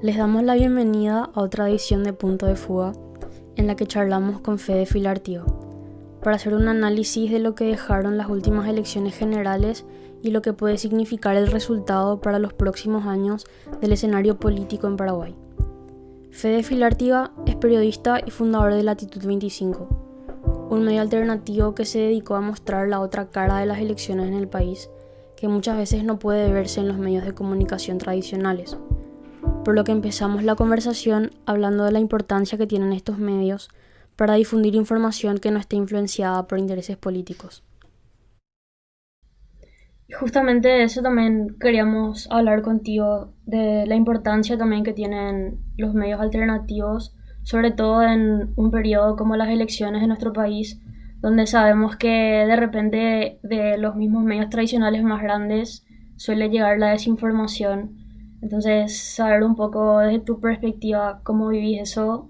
Les damos la bienvenida a otra edición de Punto de Fuga, en la que charlamos con Fede Filartiga, para hacer un análisis de lo que dejaron las últimas elecciones generales y lo que puede significar el resultado para los próximos años del escenario político en Paraguay. Fede Filartiga es periodista y fundador de Latitud 25, un medio alternativo que se dedicó a mostrar la otra cara de las elecciones en el país, que muchas veces no puede verse en los medios de comunicación tradicionales. Por lo que empezamos la conversación hablando de la importancia que tienen estos medios para difundir información que no esté influenciada por intereses políticos. Y justamente de eso también queríamos hablar contigo, de la importancia también que tienen los medios alternativos, sobre todo en un periodo como las elecciones en nuestro país, donde sabemos que de repente de los mismos medios tradicionales más grandes suele llegar la desinformación. Entonces, saber un poco desde tu perspectiva cómo vivís eso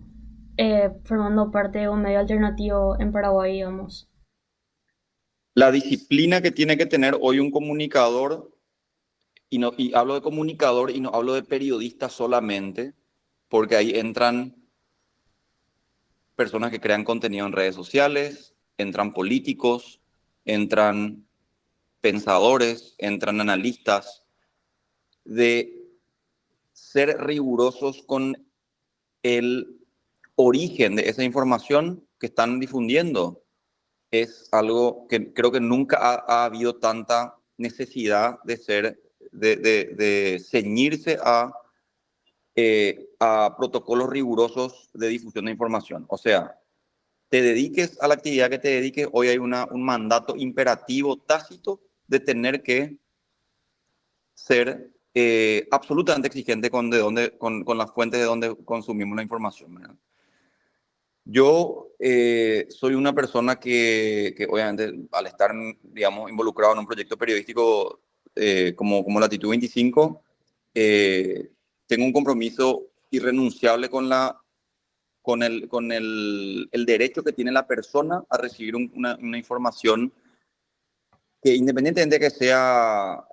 formando parte de un medio alternativo en Paraguay, digamos. La disciplina que tiene que tener hoy un comunicador, y hablo de comunicador y no hablo de periodista solamente, porque ahí entran personas que crean contenido en redes sociales, entran políticos, entran pensadores, entran analistas, de ser rigurosos con el origen de esa información que están difundiendo. Es algo que creo que nunca ha habido tanta necesidad de ceñirse a protocolos rigurosos de difusión de información. O sea, te dediques a la actividad que te dediques, hoy hay un mandato imperativo tácito de tener que ser absolutamente exigente con las fuentes de donde consumimos la información, ¿verdad? Yo soy una persona que obviamente al estar, digamos, involucrado en un proyecto periodístico como Latitud 25, tengo un compromiso irrenunciable con el derecho que tiene la persona a recibir una información que independientemente de que sea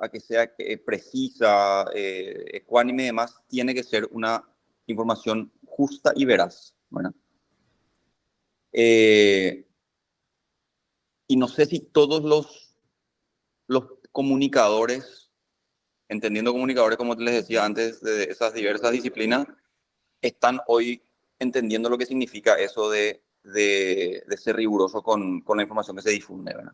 precisa, ecuánime y demás, tiene que ser una información justa y veraz, ¿verdad? Eh, y no sé si todos los comunicadores, entendiendo comunicadores como les decía antes, de esas diversas disciplinas, están hoy entendiendo lo que significa eso de ser riguroso con la información que se difunde, ¿verdad?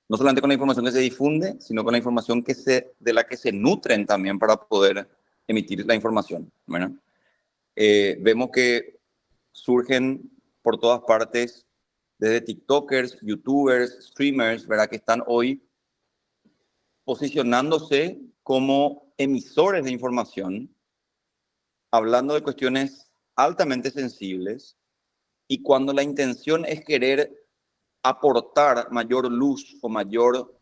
No solamente con la información que se difunde, sino con la información de la que se nutren también para poder emitir la información, ¿verdad? Vemos que surgen por todas partes, desde TikTokers, YouTubers, streamers, ¿verdad? Que están hoy posicionándose como emisores de información, hablando de cuestiones altamente sensibles, y cuando la intención es querer aportar mayor luz o mayor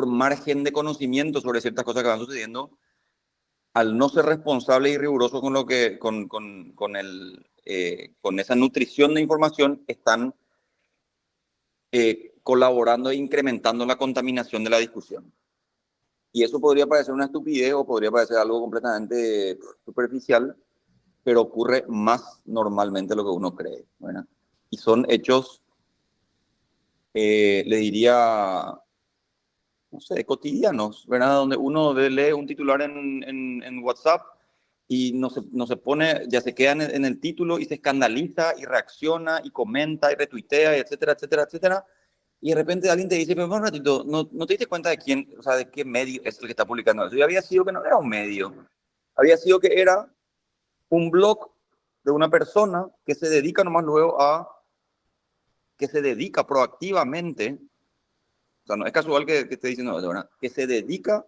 margen de conocimiento sobre ciertas cosas que van sucediendo, al no ser responsable y riguroso con esa nutrición de información, están colaborando e incrementando la contaminación de la discusión. Y eso podría parecer una estupidez o podría parecer algo completamente superficial, pero ocurre más normalmente de lo que uno cree, ¿verdad? Y son hechos, le diría, no sé, cotidianos, ¿verdad? Donde uno lee un titular en WhatsApp y no se pone, ya se queda en el título y se escandaliza y reacciona y comenta y retuitea, y etcétera, etcétera, etcétera. Y de repente alguien te dice, pero un ratito, ¿no te diste cuenta de quién, o sea, de qué medio es el que está publicando eso? Y había sido que no era un medio, había sido que era un blog de una persona que se dedica nomás luego que se dedica proactivamente, o sea, no es casual que esté diciendo eso, ¿verdad? Que se dedica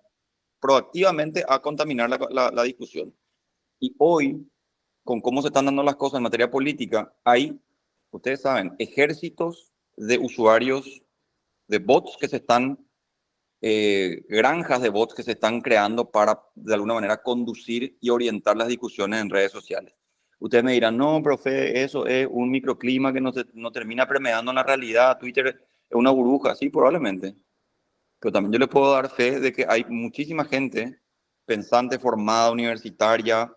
proactivamente a contaminar la discusión. Y hoy, con cómo se están dando las cosas en materia política, hay, ustedes saben, ejércitos de usuarios, de bots que se están, granjas de bots que se están creando para, de alguna manera, conducir y orientar las discusiones en redes sociales. Ustedes me dirán, no, profe, eso es un microclima que no termina permeando en la realidad, Twitter es una burbuja, sí, probablemente. Pero también yo le puedo dar fe de que hay muchísima gente pensante, formada, universitaria,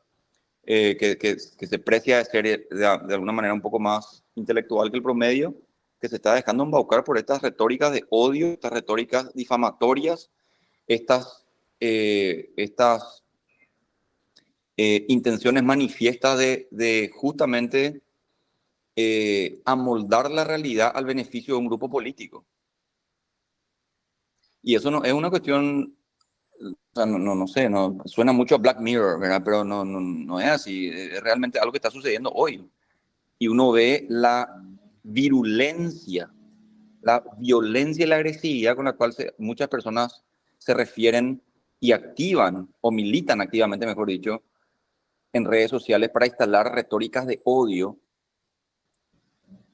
que se precia de ser de alguna manera un poco más intelectual que el promedio, que se está dejando embaucar por estas retóricas de odio, estas retóricas difamatorias, estas intenciones manifiestas de justamente amoldar la realidad al beneficio de un grupo político. Y eso no es una cuestión, o sea, no sé, no, suena mucho a Black Mirror, ¿verdad? Pero no es así, es realmente algo que está sucediendo hoy. Y uno ve la virulencia, la violencia y la agresividad con la cual muchas personas se refieren y activan, o militan activamente, mejor dicho, en redes sociales para instalar retóricas de odio,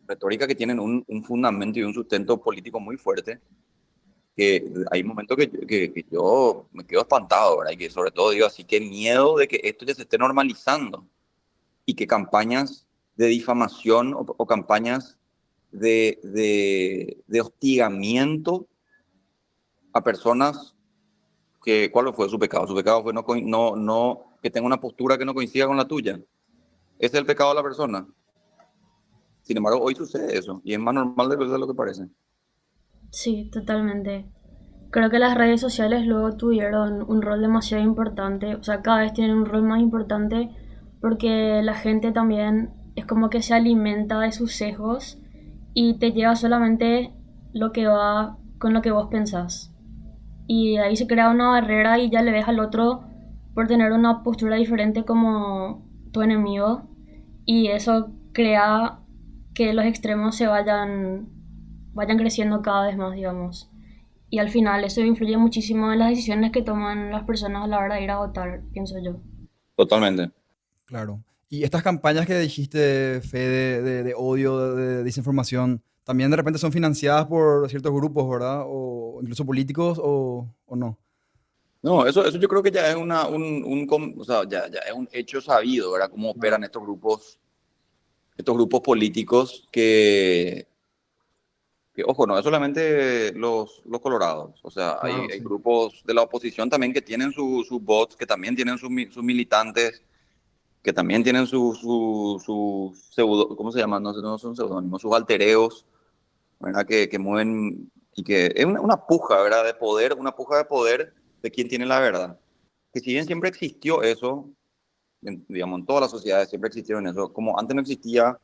retóricas que tienen un fundamento y un sustento político muy fuerte, que hay momentos que yo me quedo espantado, ¿verdad? Y que sobre todo digo así, qué miedo de que esto ya se esté normalizando y que campañas de difamación o campañas de hostigamiento a personas que, ¿cuál fue su pecado? Su pecado fue que tenga una postura que no coincida con la tuya. Ese es el pecado de la persona. Sin embargo, hoy sucede eso y es más normal de lo que parece. Sí, totalmente. Creo que las redes sociales luego tuvieron un rol demasiado importante, o sea, cada vez tienen un rol más importante porque la gente también es como que se alimenta de sus sesgos y te lleva solamente lo que va con lo que vos pensás. Y ahí se crea una barrera y ya le ves al otro por tener una postura diferente como tu enemigo y eso crea que los extremos vayan creciendo cada vez más, digamos. Y al final eso influye muchísimo en las decisiones que toman las personas a la hora de ir a votar, pienso yo. Totalmente. Claro. Y estas campañas que dijiste, Fede, de odio, de desinformación, también de repente son financiadas por ciertos grupos, ¿verdad? O incluso políticos o no. No, eso yo creo que ya es o sea, ya es un hecho sabido, ¿verdad? Cómo Claro. operan estos grupos políticos que, ojo, no es solamente los colorados, o sea, Claro, hay sí. grupos de la oposición también que tienen sus bots, que también tienen sus militantes, que también tienen sus pseudo, ¿cómo se llaman? No son seudónimos, sus altereos, ¿verdad? Que mueven y que es una puja, ¿verdad? De poder, una puja de poder de quién tiene la verdad. Que si bien siempre existió eso, digamos, en todas las sociedades siempre existieron eso, como antes no existía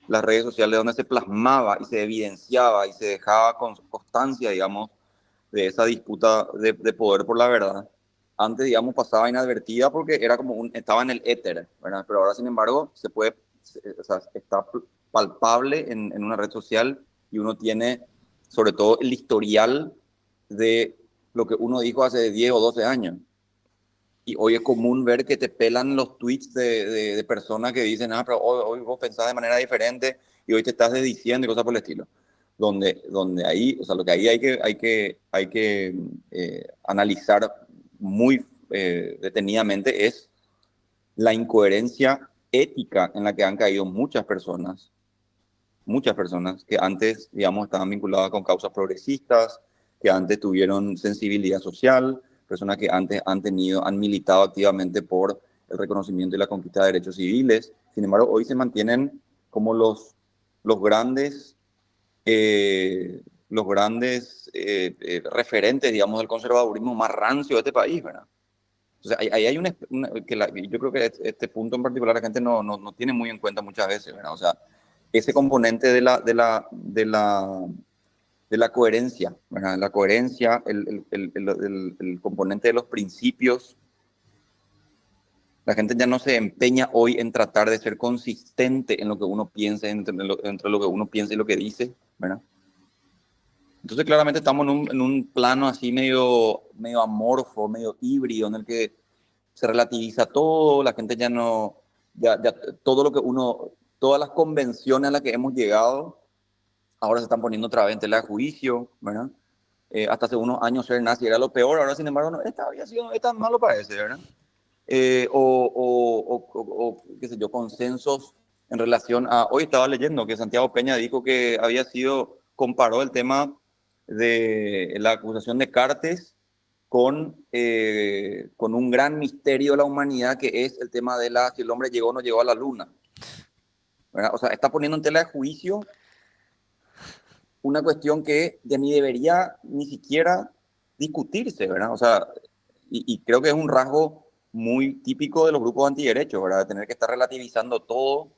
las redes sociales donde se plasmaba y se evidenciaba y se dejaba constancia, digamos, de esa disputa de poder por la verdad. Antes, digamos, pasaba inadvertida porque era como estaba en el éter, ¿verdad? Pero ahora, sin embargo, o sea, está palpable en una red social y uno tiene, sobre todo, el historial de lo que uno dijo hace 10 o 12 años. Y hoy es común ver que te pelan los tweets de personas que dicen, pero hoy vos pensás de manera diferente y hoy te estás desdiciendo y cosas por el estilo. Donde ahí, o sea, lo que ahí hay que analizar muy detenidamente es la incoherencia ética en la que han caído muchas personas que antes, digamos, estaban vinculadas con causas progresistas, que antes tuvieron sensibilidad social, personas que antes han militado activamente por el reconocimiento y la conquista de derechos civiles. Sin embargo, hoy se mantienen como los grandes, referentes, digamos, del conservadurismo más rancio de este país, ¿verdad? Entonces, ahí hay yo creo que este punto en particular la gente no tiene muy en cuenta muchas veces, ¿verdad? O sea, ese componente de la coherencia, ¿verdad? La coherencia, el componente de los principios. La gente ya no se empeña hoy en tratar de ser consistente en lo que uno piensa, entre lo que uno piensa y lo que dice, ¿verdad? Entonces, claramente estamos en un plano así medio amorfo, medio híbrido, en el que se relativiza todo, la gente ya no, ya todo lo que todas las convenciones a las que hemos llegado, ahora se están poniendo otra vez en tela de juicio, ¿verdad? Hasta hace unos años ser nazi era lo peor, ahora sin embargo, no, esta había sido, esta malo parece, ¿verdad? Qué sé yo, consensos en relación a, hoy estaba leyendo que Santiago Peña dijo que comparó el tema de la acusación de Cartes con un gran misterio de la humanidad que es el tema de si el hombre llegó o no llegó a la luna, ¿verdad? O sea, está poniendo en tela de juicio una cuestión que ya ni debería ni siquiera discutirse, ¿verdad? O sea, y creo que es un rasgo muy típico de los grupos antiderechos, ¿verdad? De tener que estar relativizando todo,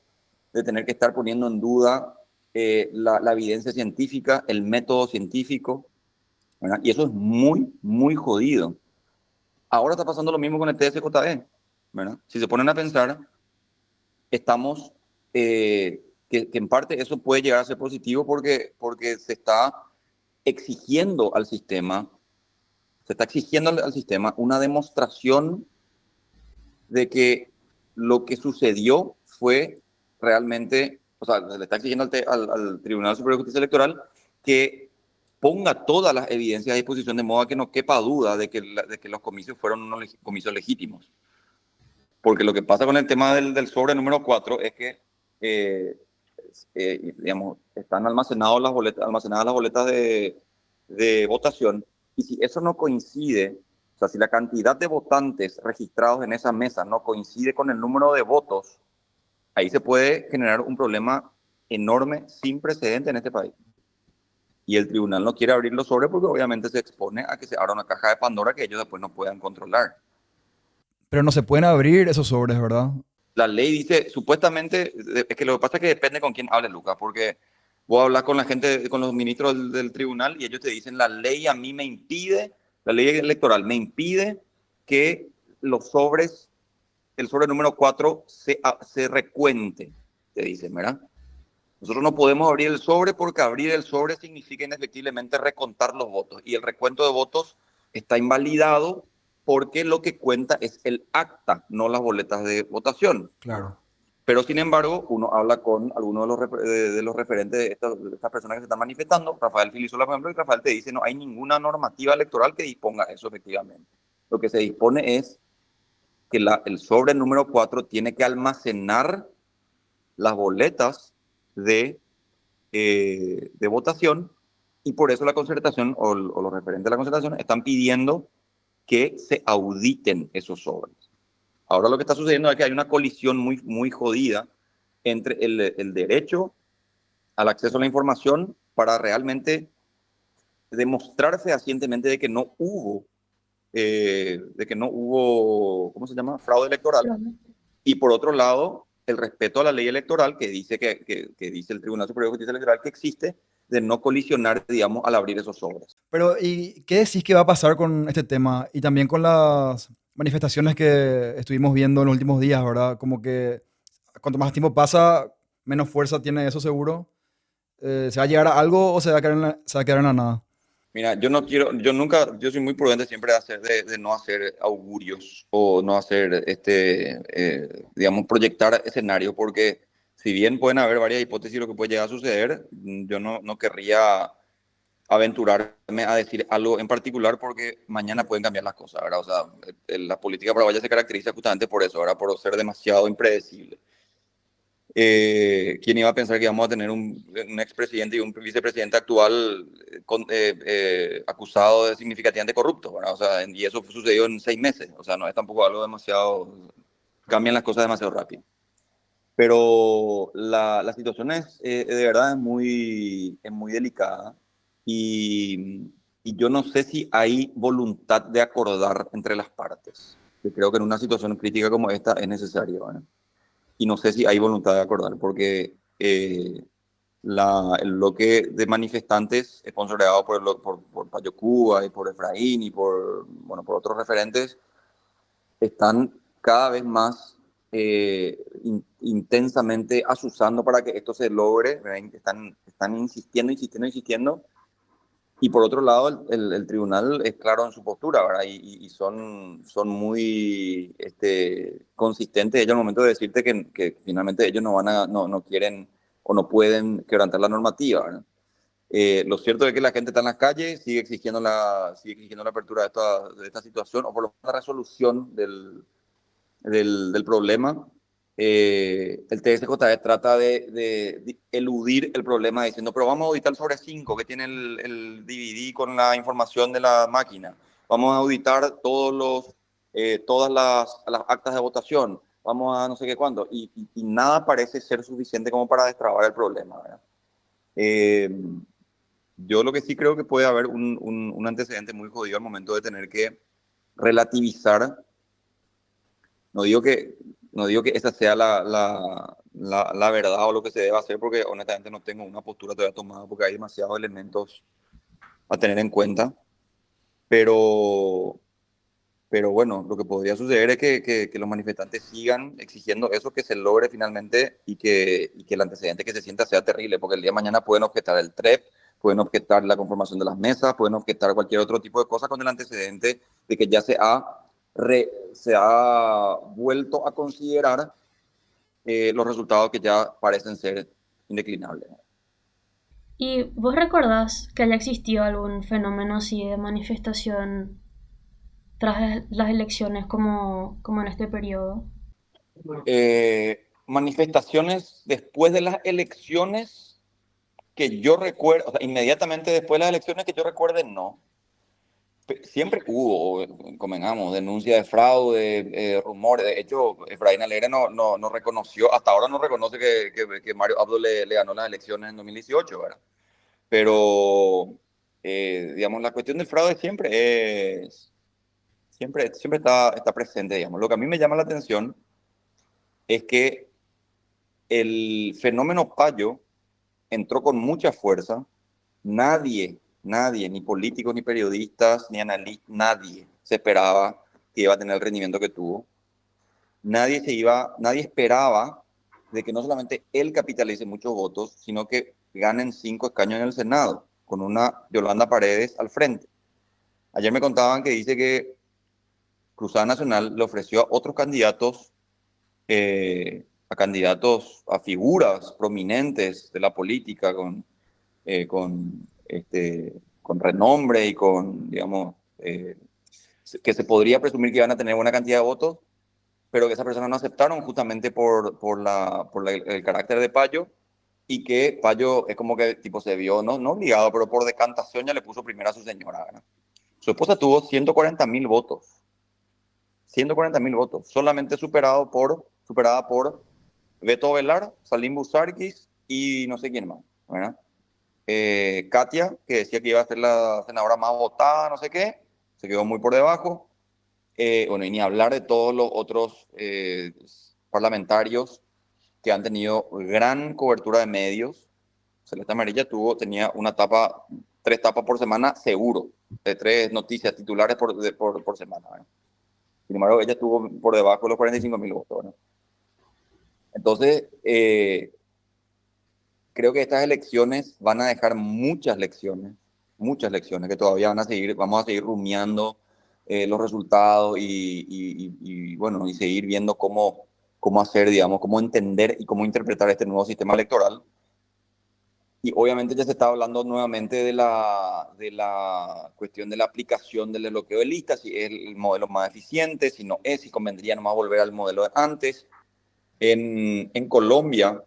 de tener que estar poniendo en duda la evidencia científica, el método científico, ¿verdad? Y eso es muy, muy jodido. Ahora está pasando lo mismo con el TSJE, ¿verdad? Si se ponen a pensar, estamos, que en parte eso puede llegar a ser positivo porque se está exigiendo al sistema, al sistema una demostración de que lo que sucedió fue realmente, o sea, se le está exigiendo al Tribunal Superior de Justicia Electoral que ponga todas las evidencias a disposición de modo que no quepa duda de que los comicios fueron unos comicios legítimos. Porque lo que pasa con el tema del sobre número 4 es que, digamos, están almacenadas las boletas de votación, y si eso no coincide, o sea, si la cantidad de votantes registrados en esa mesa no coincide con el número de votos, ahí se puede generar un problema enorme, sin precedente en este país. Y el tribunal no quiere abrir los sobres porque obviamente se expone a que se abra una caja de Pandora que ellos después no puedan controlar. Pero no se pueden abrir esos sobres, ¿verdad? La ley dice, supuestamente, es que lo que pasa es que depende con quién hable, Lucas, porque vos hablas con la gente, con los ministros del tribunal y ellos te dicen, la ley a mí me impide, la ley electoral me impide que los sobres, el sobre número 4 se recuente, te dicen, ¿verdad? Nosotros no podemos abrir el sobre porque abrir el sobre significa inefectiblemente recontar los votos y el recuento de votos está invalidado porque lo que cuenta es el acta, no las boletas de votación. Claro. Pero sin embargo, uno habla con algunos de los referentes de estas personas que se están manifestando, Rafael Filisola, por ejemplo, y Rafael te dice, no hay ninguna normativa electoral que disponga eso efectivamente. Lo que se dispone es que el sobre número 4 tiene que almacenar las boletas de votación, y por eso la concertación o los referentes de la concertación están pidiendo que se auditen esos sobres. Ahora lo que está sucediendo es que hay una colisión muy, muy jodida entre el derecho al acceso a la información para realmente demostrar fehacientemente de que no hubo, ¿cómo se llama? Fraude electoral. Y por otro lado, el respeto a la ley electoral que dice, que dice el Tribunal Superior de Justicia Electoral que existe, de no colisionar, digamos, al abrir esos sobres. Pero, ¿y qué decís que va a pasar con este tema? Y también con las manifestaciones que estuvimos viendo en los últimos días, ¿verdad? Como que cuanto más tiempo pasa, menos fuerza tiene eso seguro. ¿Se va a llegar a algo o se va a quedar en la nada? Mira, yo soy muy prudente siempre de no hacer augurios o no hacer, digamos, proyectar escenarios, porque si bien pueden haber varias hipótesis de lo que puede llegar a suceder, yo no querría aventurarme a decir algo en particular porque mañana pueden cambiar las cosas, ¿verdad? O sea, la política paraguaya se caracteriza justamente por eso, ¿verdad? Por ser demasiado impredecible. ¿Quién iba a pensar que íbamos a tener un expresidente y un vicepresidente actual acusado de significativamente corrupto, ¿verdad? O sea, y eso sucedió en 6 meses, o sea, no es tampoco algo demasiado, cambian las cosas demasiado rápido. Pero la situación de verdad es muy delicada, y yo no sé si hay voluntad de acordar entre las partes. Yo creo que en una situación crítica como esta es necesario, ¿verdad? Y no sé si hay voluntad de acordar, porque el bloque de manifestantes, esponsoreado por Payo Cuba y por Efraín y bueno, por otros referentes, están cada vez más intensamente asusando para que esto se logre, ¿verdad? Están insistiendo, insistiendo, insistiendo. Y por otro lado, el tribunal es claro en su postura, ¿verdad? Y son muy consistentes ellos al momento de decirte que finalmente ellos no quieren o no pueden quebrantar la normativa, ¿verdad? Lo cierto es que la gente está en las calles, sigue exigiendo la apertura de esta situación, o por lo menos la resolución del problema. El TSJE trata de eludir el problema diciendo, pero vamos a auditar sobre 5 que tiene el DVD con la información de la máquina. vamos a auditar todas las actas de votación, vamos a no sé qué cuándo, y nada parece ser suficiente como para destrabar el problema, ¿verdad? Eh, yo lo que sí creo que puede haber un antecedente muy jodido al momento de tener que relativizar. No digo que, no digo que esa sea la verdad o lo que se debe hacer, porque honestamente no tengo una postura todavía tomada, porque hay demasiados elementos a tener en cuenta, pero, pero bueno, lo que podría suceder es que los manifestantes sigan exigiendo eso, que se logre finalmente y que el antecedente que se sienta sea terrible, porque el día de mañana pueden objetar el TREP, pueden objetar la conformación de las mesas, pueden objetar cualquier otro tipo de cosa con el antecedente de que ya se ha vuelto a considerar los resultados que ya parecen ser indeclinables. ¿Y vos recordás que haya existido algún fenómeno así de manifestación tras las elecciones como en este periodo? Manifestaciones después de las elecciones que yo recuerdo, o sea, inmediatamente después de las elecciones que yo recuerde, no. Siempre hubo, convengamos, denuncia de fraude, rumores. De hecho, Efraín Alegre no reconoció, hasta ahora no reconoce que Mario Abdo le ganó las elecciones en 2018, ¿verdad? Pero, digamos, la cuestión del fraude siempre está presente, digamos. Lo que a mí me llama la atención es que el fenómeno Payo entró con mucha fuerza. Nadie, ni políticos, ni periodistas, ni analistas, nadie se esperaba que iba a tener el rendimiento que tuvo. Nadie esperaba de que no solamente él capitalice muchos votos, sino que ganen 5 escaños en el Senado, con una Yolanda Paredes al frente. Ayer me contaban que dice que Cruzada Nacional le ofreció a otros candidatos, a figuras prominentes de la política, con renombre y con, digamos, que se podría presumir que iban a tener buena cantidad de votos, pero que esas personas no aceptaron justamente por el carácter de Payo, y que Payo es como que tipo se vio, no obligado, pero por decantación ya le puso primero a su señora, ¿verdad? Su esposa tuvo 140.000 votos, 140.000 votos, solamente superada por Beto Velar, Salim Busarquis y no sé quién más, ¿verdad? Katia, que decía que iba a ser la senadora más votada, no sé qué, se quedó muy por debajo. Bueno, y ni hablar de todos los otros parlamentarios que han tenido gran cobertura de medios. Celeste Amarilla tenía 3 tapas por semana seguro, de 3 noticias titulares por semana, ¿verdad? Sin embargo, ella estuvo por debajo de los 45.000 votos, ¿verdad? Entonces, creo que estas elecciones van a dejar muchas lecciones que todavía vamos a seguir rumiando los resultados bueno, y seguir viendo cómo hacer, digamos, cómo entender y cómo interpretar este nuevo sistema electoral. Y obviamente ya se está hablando nuevamente de la cuestión de la aplicación del desbloqueo de listas, si es el modelo más eficiente, si no es, si convendría nomás volver al modelo de antes. En Colombia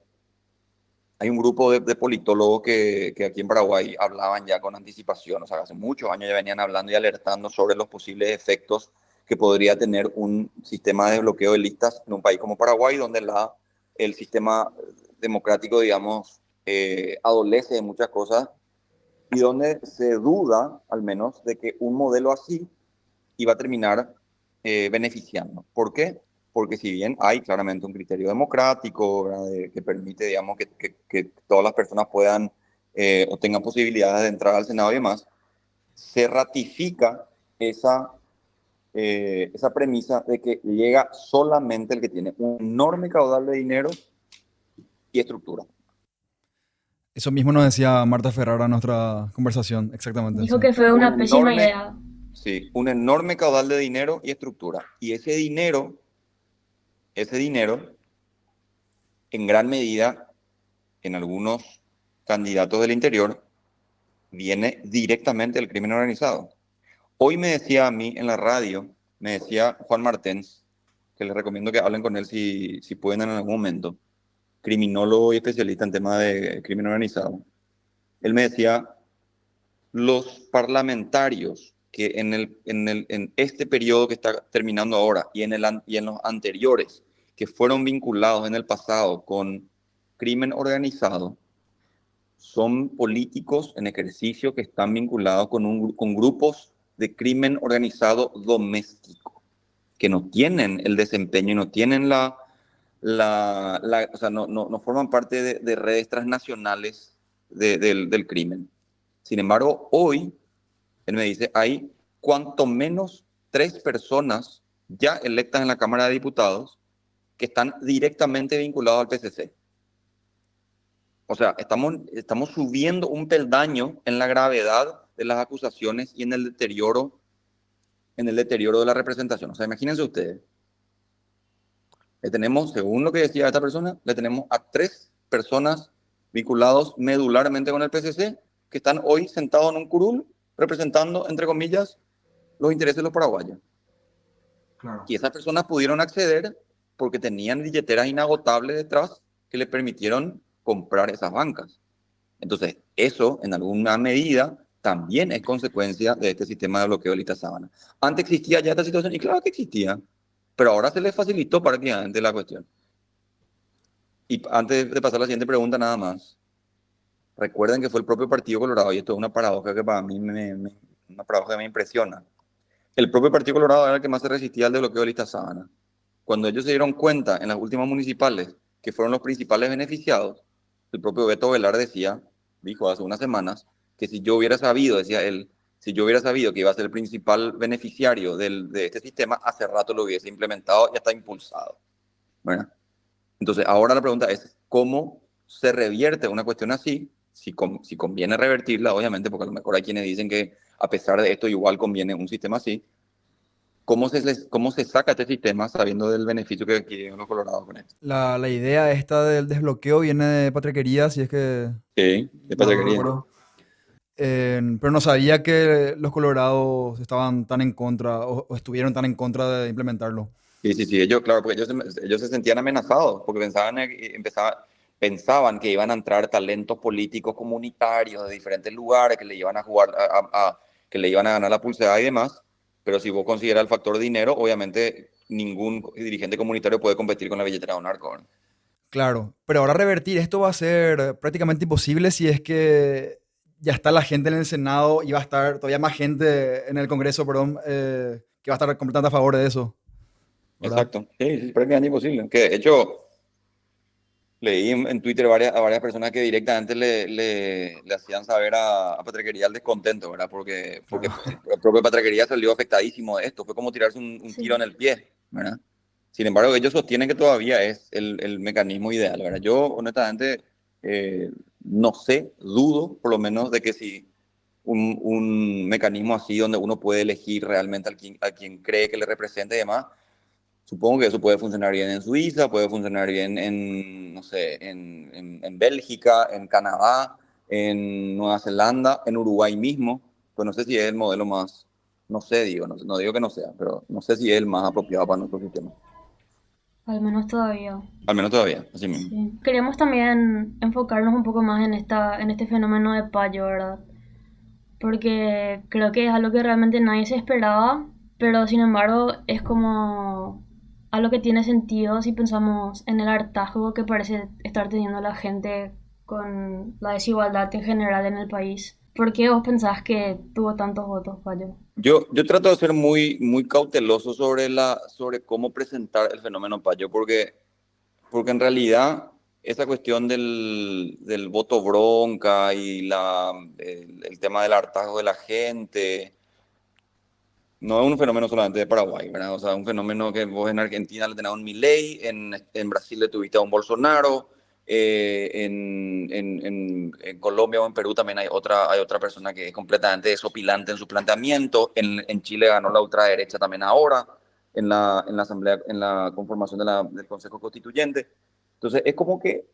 hay un grupo de politólogos que aquí en Paraguay hablaban ya con anticipación, o sea, hace muchos años ya venían hablando y alertando sobre los posibles efectos que podría tener un sistema de bloqueo de listas en un país como Paraguay, donde el sistema democrático, digamos, adolece de muchas cosas, y donde se duda, al menos, de que un modelo así iba a terminar beneficiando. ¿Por qué? Porque si bien hay claramente un criterio democrático, ¿verdad?, que permite, digamos, que todas las personas puedan o tengan posibilidades de entrar al Senado y demás, se ratifica esa premisa de que llega solamente el que tiene un enorme caudal de dinero y estructura. Eso mismo nos decía Marta Ferrara en nuestra conversación, exactamente. Dijo Sí. que fue Un una pésima enorme, idea. sí, un enorme caudal de dinero y estructura. Y ese dinero, en gran medida, en algunos candidatos del interior, viene directamente del crimen organizado. Hoy me decía a mí en la radio, me decía Juan Martens, que les recomiendo que hablen con él si pueden en algún momento, criminólogo y especialista en temas de crimen organizado. Él me decía, los parlamentarios que en este periodo que está terminando ahora y y en los anteriores, que fueron vinculados en el pasado con crimen organizado, son políticos en ejercicio que están vinculados con grupos de crimen organizado doméstico, que no tienen el desempeño y no tienen o sea, no forman parte de redes transnacionales del crimen. Sin embargo, hoy, él me dice, hay cuanto menos 3 personas ya electas en la Cámara de Diputados que están directamente vinculados al PCC. O sea, estamos subiendo un peldaño en la gravedad de las acusaciones y en el deterioro de la representación. O sea, imagínense ustedes, le tenemos, según lo que decía esta persona, le tenemos a 3 personas vinculados medularmente con el PCC que están hoy sentados en un curul representando, entre comillas, los intereses de los paraguayos. Claro. Y esas personas pudieron acceder porque tenían billeteras inagotables detrás que le permitieron comprar esas bancas. Entonces, eso, en alguna medida, también es consecuencia de este sistema de bloqueo de lista sábana. Antes existía ya esta situación, y claro que existía, pero ahora se les facilitó prácticamente la cuestión. Y antes de pasar a la siguiente pregunta, nada más. Recuerden que fue el propio Partido Colorado, y esto es una paradoja que para mí una paradoja que me impresiona. El propio Partido Colorado era el que más se resistía al desbloqueo de lista sábana. Cuando ellos se dieron cuenta en las últimas municipales que fueron los principales beneficiados, el propio Beto Velar dijo hace unas semanas, que si yo hubiera sabido, decía él, si yo hubiera sabido que iba a ser el principal beneficiario de este sistema, hace rato lo hubiese implementado y hasta impulsado. ¿Verdad? Entonces, ahora la pregunta es, ¿cómo se revierte una cuestión así? Si conviene revertirla, obviamente, porque a lo mejor hay quienes dicen que a pesar de esto igual conviene un sistema así. ¿Cómo se saca este sistema sabiendo del beneficio que adquieren los colorados con esto? La idea esta del desbloqueo viene de Patriquería, si es que Sí, de mal no patriquería. recuerdo. Pero no sabía que los colorados estaban tan en contra o estuvieron tan en contra de implementarlo. Sí, ellos, claro, porque ellos se sentían amenazados, porque pensaban que iban a entrar talentos políticos comunitarios de diferentes lugares que le iban a jugar, que le iban a ganar la pulseada y demás, pero si vos consideras el factor dinero, obviamente ningún dirigente comunitario puede competir con la billetera de un narco, ¿verdad? Claro, pero ahora revertir esto va a ser prácticamente imposible si es que ya está la gente en el Senado y va a estar todavía más gente en el Congreso, perdón, que va a estar completamente a favor de eso, ¿verdad? Exacto, sí, prácticamente imposible. Que de hecho, leí en Twitter a varias personas que directamente le hacían saber a Patriquería el descontento, ¿verdad? Porque Claro. el propio Patriquería salió afectadísimo de esto. Fue como tirarse un tiro Sí. en el pie, ¿verdad? Sin embargo, ellos sostienen que todavía es el mecanismo ideal, ¿verdad? Yo, honestamente, no sé, dudo, por lo menos, de que si un mecanismo así donde uno puede elegir realmente a quien cree que le representa y demás. Supongo que eso puede funcionar bien en Suiza, puede funcionar bien no sé, en Bélgica, en Canadá, en Nueva Zelanda, en Uruguay mismo. Pues no sé si es el modelo más, no sé, no digo que no sea, pero no sé si es el más apropiado para nuestro sistema. Al menos todavía. Al menos todavía, así mismo. Sí. Queríamos también enfocarnos un poco más en este fenómeno de Payo, ¿verdad? Porque creo que es algo que realmente nadie se esperaba, pero sin embargo es como algo que tiene sentido si pensamos en el hartazgo que parece estar teniendo la gente con la desigualdad en general en el país. ¿Por qué vos pensás que tuvo tantos votos, Payo? Yo trato de ser muy cauteloso sobre cómo presentar el fenómeno Payo, porque en realidad esa cuestión del voto bronca y el tema del hartazgo de la gente no es un fenómeno solamente de Paraguay, ¿verdad? O sea, un fenómeno que vos en Argentina le tenés a un Milei, en Brasil le tuviste a un Bolsonaro, en Colombia o en Perú también hay otra persona que es completamente desopilante en su planteamiento. En Chile ganó la ultraderecha también ahora, en la asamblea, en la conformación del Consejo Constituyente. Entonces, es como que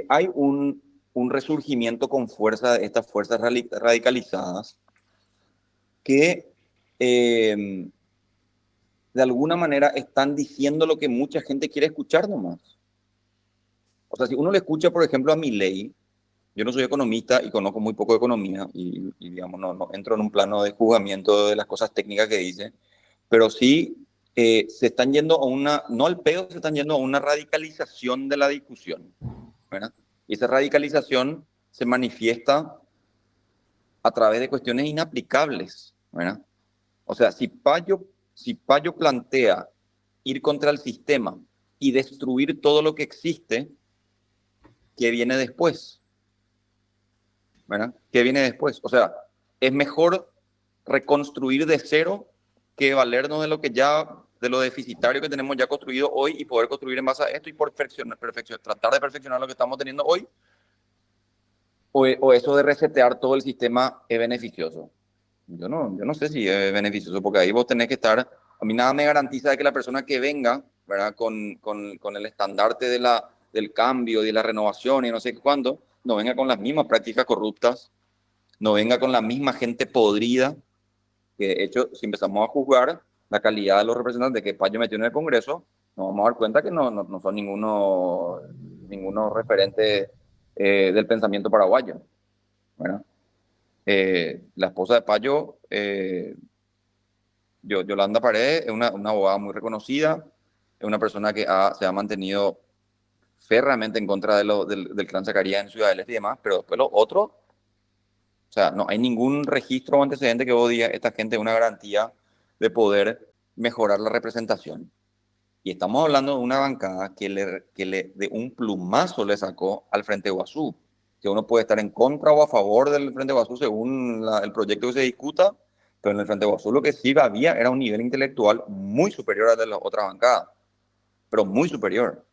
hay un resurgimiento con fuerza de estas fuerzas radicalizadas que de alguna manera están diciendo lo que mucha gente quiere escuchar nomás. O sea, si uno le escucha, por ejemplo, a Milei, Yo no soy economista y conozco muy poco de economía y digamos, no entro en un plano de juzgamiento de las cosas técnicas que dice, pero sí se están yendo a una, no al pedo, se están yendo a una radicalización de la discusión, ¿verdad? Y esa radicalización se manifiesta a través de cuestiones inaplicables, ¿verdad? O sea, si Payo plantea ir contra el sistema y destruir todo lo que existe, ¿qué viene después? ¿Verdad? ¿Qué viene después? O sea, es mejor reconstruir de cero que valernos de lo que ya, de lo deficitario que tenemos ya construido hoy y poder construir en base a esto y tratar de perfeccionar lo que estamos teniendo hoy, o eso de resetear todo el sistema es beneficioso. Yo no sé si es beneficioso, porque ahí vos tenés que estar, a mí nada me garantiza de que la persona que venga, ¿verdad? Con el estandarte del cambio, de la renovación y no sé cuándo, no venga con las mismas prácticas corruptas, no venga con la misma gente podrida, que de hecho, si empezamos a juzgar la calidad de los representantes que Payo metió en el Congreso, nos vamos a dar cuenta que no son ninguno referente del pensamiento paraguayo, ¿verdad? La esposa de Payo, Yolanda Paredes, es una abogada muy reconocida, es una persona que se ha mantenido férreamente en contra del clan Zacarías en Ciudad del Este y demás, pero después lo otro, o sea, no hay ningún registro o antecedente que vos digas, esta gente es una garantía de poder mejorar la representación. Y estamos hablando de una bancada que de un plumazo le sacó al Frente Guazú, que uno puede estar en contra o a favor del Frente Guazú según el proyecto que se discuta, pero en el Frente Guazú lo que sí había era un nivel intelectual muy superior al de las otras bancadas, pero muy superior.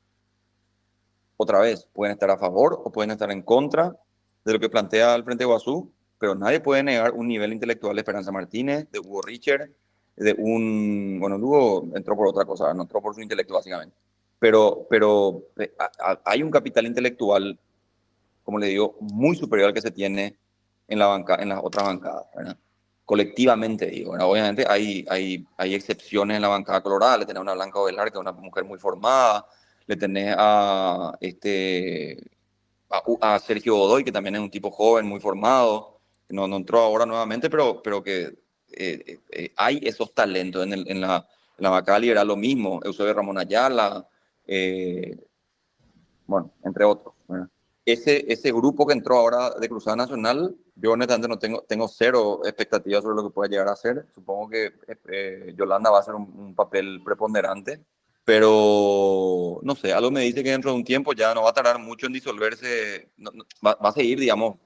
Otra vez, pueden estar a favor o pueden estar en contra de lo que plantea el Frente Guazú, pero nadie puede negar un nivel intelectual de Esperanza Martínez, de Hugo Richer, bueno, Hugo entró por otra cosa, no entró por su intelecto básicamente, pero hay un capital intelectual, como le digo, muy superior al que se tiene en las otras bancadas, ¿verdad? Colectivamente digo, ¿verdad? Obviamente hay excepciones en la bancada colorada, le tenés a una Blanca Ovelar, que es una mujer muy formada, le tenés a Sergio Godoy, que también es un tipo joven, muy formado, no entró ahora nuevamente, pero que hay esos talentos en la bancada liberal, lo mismo, Eusebio Ramón Ayala, eh, bueno, entre otros, ¿verdad? Ese grupo que entró ahora de Cruzada Nacional, yo honestamente tengo cero expectativas sobre lo que pueda llegar a hacer. Supongo que Yolanda va a hacer un papel preponderante, pero no sé, algo me dice que dentro de un tiempo ya no va a tardar mucho en disolverse, va a seguir, digamos,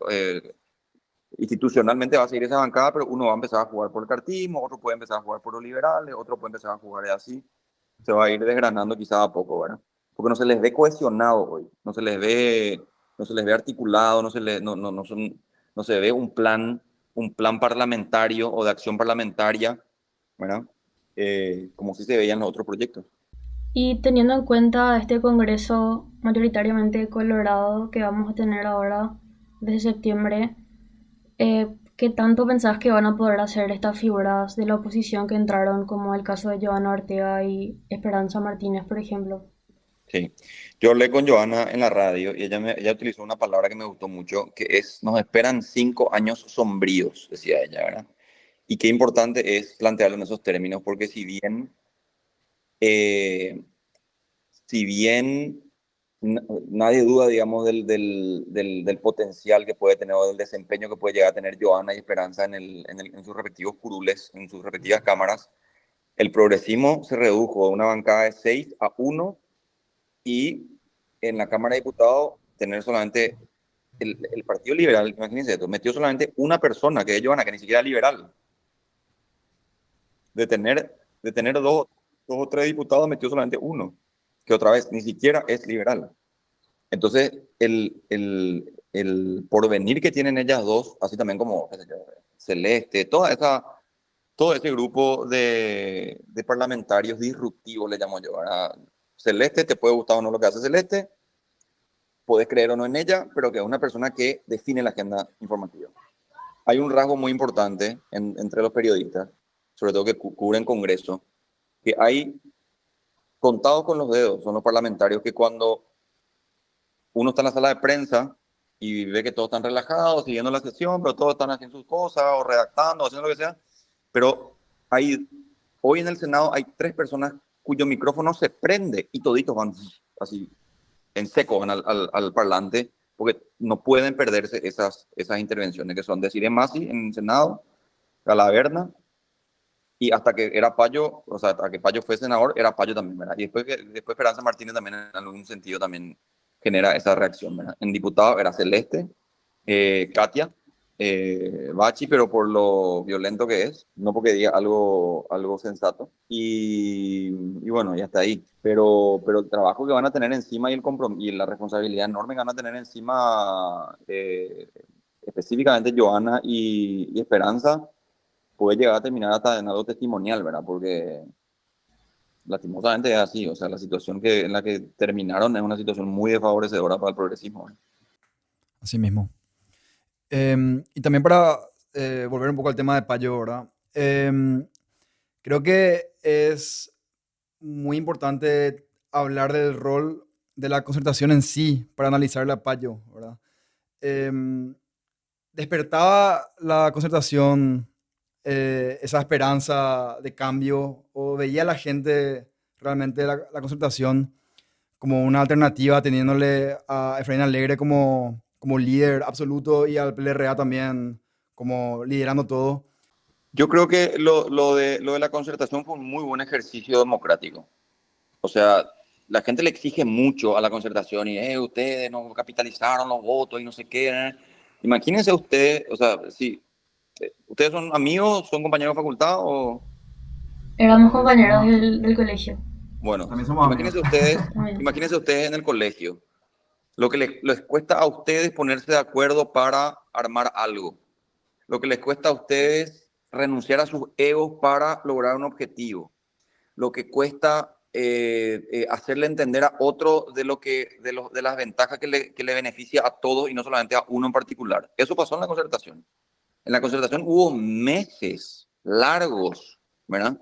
institucionalmente va a seguir esa bancada, pero uno va a empezar a jugar por el cartismo, otro puede empezar a jugar por los liberales, otro puede empezar a jugar así, se va a ir desgranando quizás a poco, ¿verdad? Porque no se les ve cohesionado hoy, no se les ve articulado, no se ve un plan parlamentario o de acción parlamentaria, ¿verdad? Como si se veían los otros proyectos. Y teniendo en cuenta este congreso mayoritariamente colorado que vamos a tener ahora desde septiembre, ¿qué tanto pensás que van a poder hacer estas figuras de la oposición que entraron, como el caso de Joana Ortega y Esperanza Martínez, por ejemplo? Sí, yo hablé con Joana en la radio y ella utilizó una palabra que me gustó mucho, que es, nos esperan 5 años sombríos, decía ella, ¿verdad? Y qué importante es plantearlo en esos términos, porque eh, si bien nadie duda, digamos, del potencial que puede tener o del desempeño que puede llegar a tener Joana y Esperanza en sus respectivos curules, en sus respectivas cámaras, el progresismo se redujo de una bancada de 6 a 1 y en la Cámara de Diputados tener solamente el Partido Liberal, imagínense esto, metió solamente una persona, que es Joana, que ni siquiera es liberal. De tener dos o tres diputados, metió solamente uno, que otra vez ni siquiera es liberal. Entonces, el porvenir que tienen ellas dos, así también como qué sé yo, Celeste, todo ese grupo de parlamentarios disruptivos, le llamo yo. ¿Verdad? Celeste, te puede gustar o no lo que hace Celeste, puedes creer o no en ella, pero que es una persona que define la agenda informativa. Hay un rasgo muy importante entre los periodistas, sobre todo que cubren Congreso, que hay contados con los dedos, son los parlamentarios que cuando uno está en la sala de prensa y ve que todos están relajados, siguiendo la sesión, pero todos están haciendo sus cosas, o redactando, o haciendo lo que sea. Pero hoy en el Senado hay 3 personas cuyo micrófono se prende y toditos van así en seco van al parlante, porque no pueden perderse esas intervenciones que son de Cire Masi en el Senado, Galaverna, y hasta que era Payo, o sea, hasta que Payo fue senador, era Payo también, ¿verdad? Y después Esperanza Martínez también en algún sentido también genera esa reacción, ¿verdad? En diputado era Celeste, Katia, Bachi, pero por lo violento que es, no porque diga algo sensato. Y bueno, ya está ahí. Pero el trabajo que van a tener encima y la responsabilidad enorme que van a tener encima, específicamente Joana y Esperanza, puede llegar a terminar hasta en algo testimonial, ¿verdad? Porque lastimosamente es así, o sea, la situación en la que terminaron es una situación muy desfavorecedora para el progresismo, ¿verdad? Así mismo. Y también para volver un poco al tema de Payo, ¿verdad? Creo que es muy importante hablar del rol de la concertación en sí para analizar la Payo, ¿verdad? Em, ¿Despertaba la concertación esa esperanza de cambio o veía la gente realmente la concertación como una alternativa teniéndole a Efraín Alegre como líder absoluto y al PLRA también como liderando todo? Yo creo que lo de la concertación fue un muy buen ejercicio democrático. O sea, la gente le exige mucho a la concertación y ustedes no capitalizaron los votos y no sé qué. Imagínense ustedes, o sea, si ustedes son amigos, son compañeros de facultad o... Éramos compañeros Somos- del colegio Bueno, también somos amigos. también. imagínense ustedes en el colegio, lo que les cuesta a ustedes ponerse de acuerdo para armar algo, lo que les cuesta a ustedes renunciar a sus egos para lograr un objetivo, lo que cuesta hacerle entender a otro de las ventajas que le beneficia a todos y no solamente a uno en particular. Eso pasó en la concertación. En la concertación hubo meses largos, ¿verdad?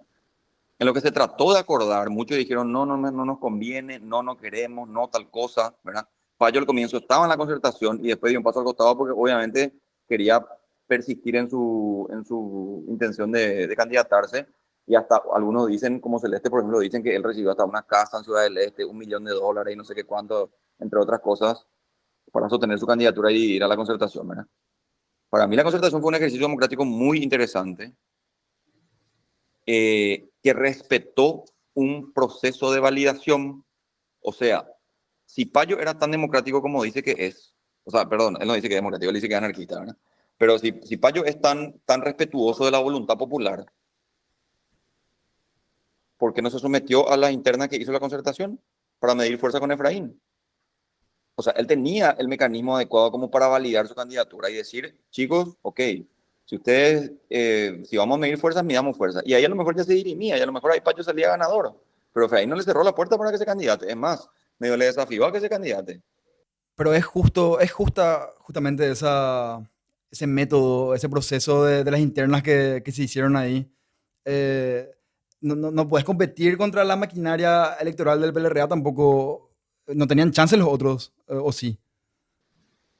En lo que se trató de acordar, muchos dijeron, no, no, no nos conviene, no queremos, no tal cosa, ¿verdad? Payo al comienzo estaba en la concertación y después dio un paso al costado porque obviamente quería persistir en su intención de candidatarse, y hasta algunos dicen, como Celeste, por ejemplo, dicen que él recibió hasta una casa en Ciudad del Este, $1 millón y no sé qué cuánto, entre otras cosas, para sostener su candidatura y ir a la concertación, ¿verdad? Para mí la concertación fue un ejercicio democrático muy interesante, que respetó un proceso de validación. O sea, si Payo era tan democrático como dice que es, o sea, perdón, él no dice que es democrático, él dice que es anarquista, ¿verdad? Pero si Payo es tan respetuoso de la voluntad popular, ¿por qué no se sometió a la interna que hizo la concertación para medir fuerza con Efraín? O sea, él tenía el mecanismo adecuado como para validar su candidatura y decir, chicos, ok, si vamos a medir fuerzas, midamos fuerzas. Y ahí a lo mejor ya se dirimía, y a lo mejor ahí Pacho salía ganador. Pero Efraín no le cerró la puerta para que se candidate. Es más, medio le desafió a que se candidate. Pero justamente ese método, ese proceso de las internas que se hicieron ahí. Eh, no puedes competir contra la maquinaria electoral del PLRA tampoco. No tenían chance los otros, o sí.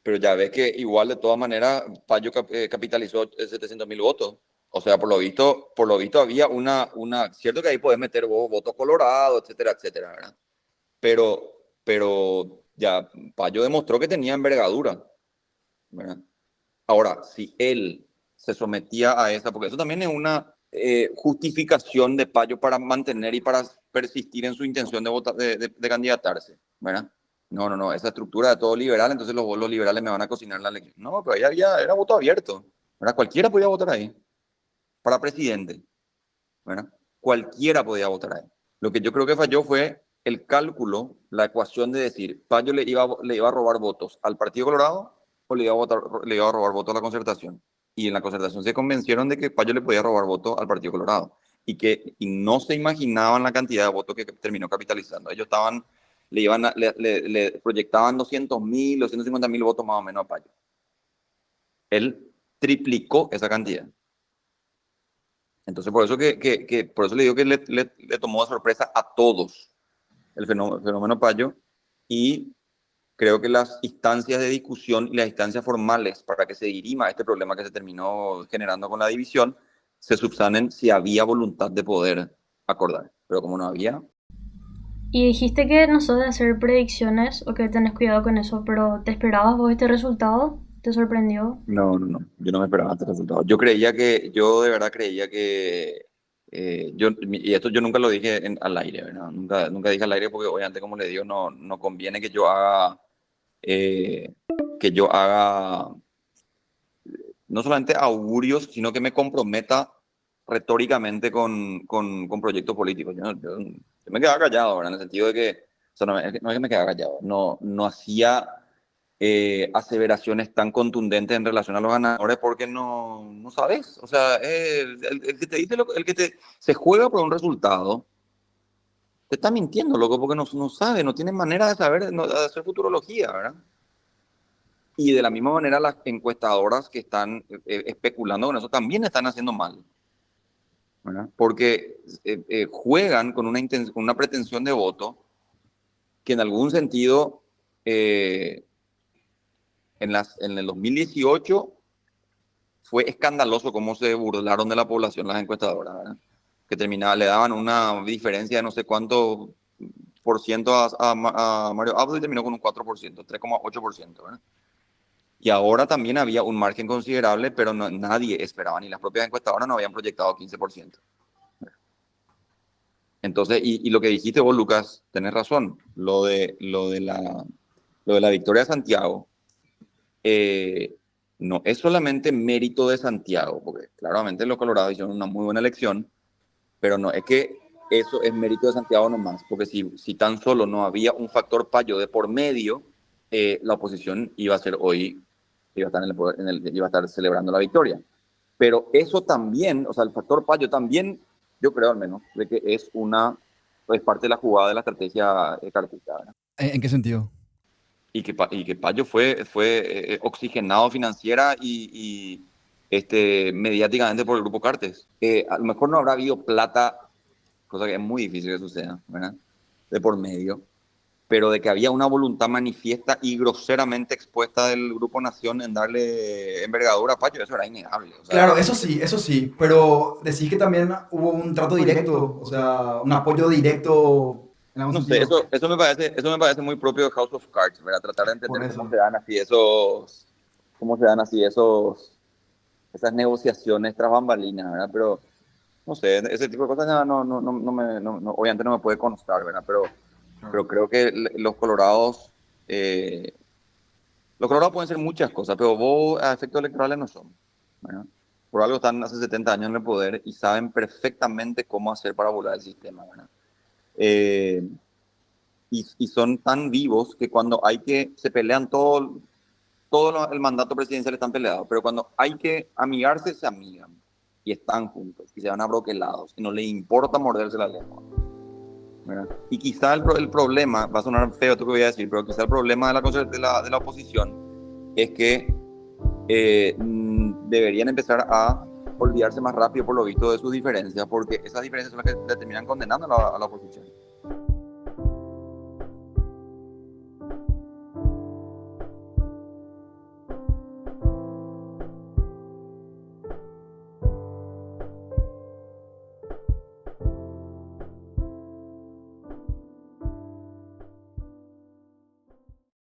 Pero ya ves que igual de todas maneras Payo capitalizó 700.000 votos. O sea, por lo visto había cierto que ahí puedes meter votos colorados, etcétera, etcétera, ¿verdad? Pero ya Payo demostró que tenía envergadura, ¿verdad? Ahora, si él se sometía a esa, porque eso también es una justificación de Payo para mantener y para persistir en su intención de candidatarse, ¿verdad? No, no, no, esa estructura de todo liberal, entonces los liberales me van a cocinar la elección. No, pero ahí era voto abierto, ¿verdad? Cualquiera podía votar ahí, para presidente, ¿verdad? Cualquiera podía votar ahí. Lo que yo creo que falló fue el cálculo, la ecuación de decir, Payo le iba a robar votos al Partido Colorado o le iba a robar votos a la Concertación. Y en la Concertación se convencieron de que Payo le podía robar votos al Partido Colorado y no se imaginaban la cantidad de votos que terminó capitalizando. Ellos le proyectaban 200.000, 250.000 votos más o menos a Payo. Él triplicó esa cantidad. Entonces, por eso le digo que le tomó de sorpresa a todos el fenómeno Payo, y creo que las instancias de discusión y las instancias formales para que se dirima este problema que se terminó generando con la división se subsanen si había voluntad de poder acordar. Pero como no había, Y dijiste que no sos de hacer predicciones o que tenés cuidado con eso, pero ¿te esperabas vos este resultado? ¿Te sorprendió? yo no me esperaba este resultado. Yo de verdad creía que, y esto yo nunca lo dije al aire, ¿verdad? Nunca dije al aire porque obviamente, como le digo, no conviene eh, que yo haga no solamente augurios, sino que me comprometa retóricamente con proyectos políticos. Yo me quedaba callado, ¿verdad? En el sentido de que, o sea, no es que me quedaba callado, no hacía aseveraciones tan contundentes en relación a los ganadores porque no sabes. O sea, el que te dice, el que se juega por un resultado, te está mintiendo, loco, porque no sabe, no tiene manera de saber, de hacer futurología, ¿verdad? Y de la misma manera las encuestadoras que están especulando con eso también están haciendo mal, ¿verdad? Porque juegan con con una pretensión de voto que en algún sentido eh, en el 2018 fue escandaloso cómo se burlaron de la población las encuestadoras, ¿verdad? Que le daban una diferencia de no sé cuánto por ciento a Mario Abdo y terminó con un 4%, 3,8%, ¿verdad? Y ahora también había un margen considerable, pero nadie esperaba, ni las propias encuestadoras no habían proyectado 15%. Entonces, y lo que dijiste vos, Lucas, tenés razón. Lo de la victoria de Santiago no es solamente mérito de Santiago, porque claramente los colorados hicieron una muy buena elección, pero no es que eso es mérito de Santiago nomás, porque si tan solo no había un factor payo de por medio, la oposición iba a ser hoy, iba a estar, iba a estar celebrando la victoria. Pero eso también, o sea, el factor payo también, yo creo al menos, de que es parte de la jugada de la estrategia cartista, ¿verdad? ¿En qué sentido? Y que Payo fue oxigenado financiera mediáticamente por el grupo Cartes. A lo mejor no habrá habido plata, cosa que es muy difícil que suceda, ¿verdad? De por medio, pero de que había una voluntad manifiesta y groseramente expuesta del Grupo Nación en darle envergadura a Payo, eso era innegable. O sea, Claro, eso sí, pero decís que también hubo un trato directo, o sea, un apoyo directo en algún no sé, sentido. eso me parece muy propio de House of Cards, ¿verdad? Tratar de Por entender eso. cómo se dan así esas negociaciones tras bambalinas, ¿verdad? Pero no sé, ese tipo de cosas ya obviamente no me puede constar, ¿verdad? Pero creo que eh, los colorados pueden ser muchas cosas, pero vos a efectos electorales no son, ¿verdad? Por algo están hace 70 años en el poder y saben perfectamente cómo hacer para volar el sistema, ¿verdad? Eh, y son tan vivos que cuando se pelean todo el mandato presidencial están peleados, pero cuando hay que amigarse, se amigan y están juntos y se van abroquelados y no les importa morderse la lengua, ¿verdad? Y quizá el problema, va a sonar feo esto que voy a decir, pero quizá el problema de la oposición es que deberían empezar a olvidarse más rápido por lo visto de sus diferencias, porque esas diferencias son las que le terminan condenando a la oposición.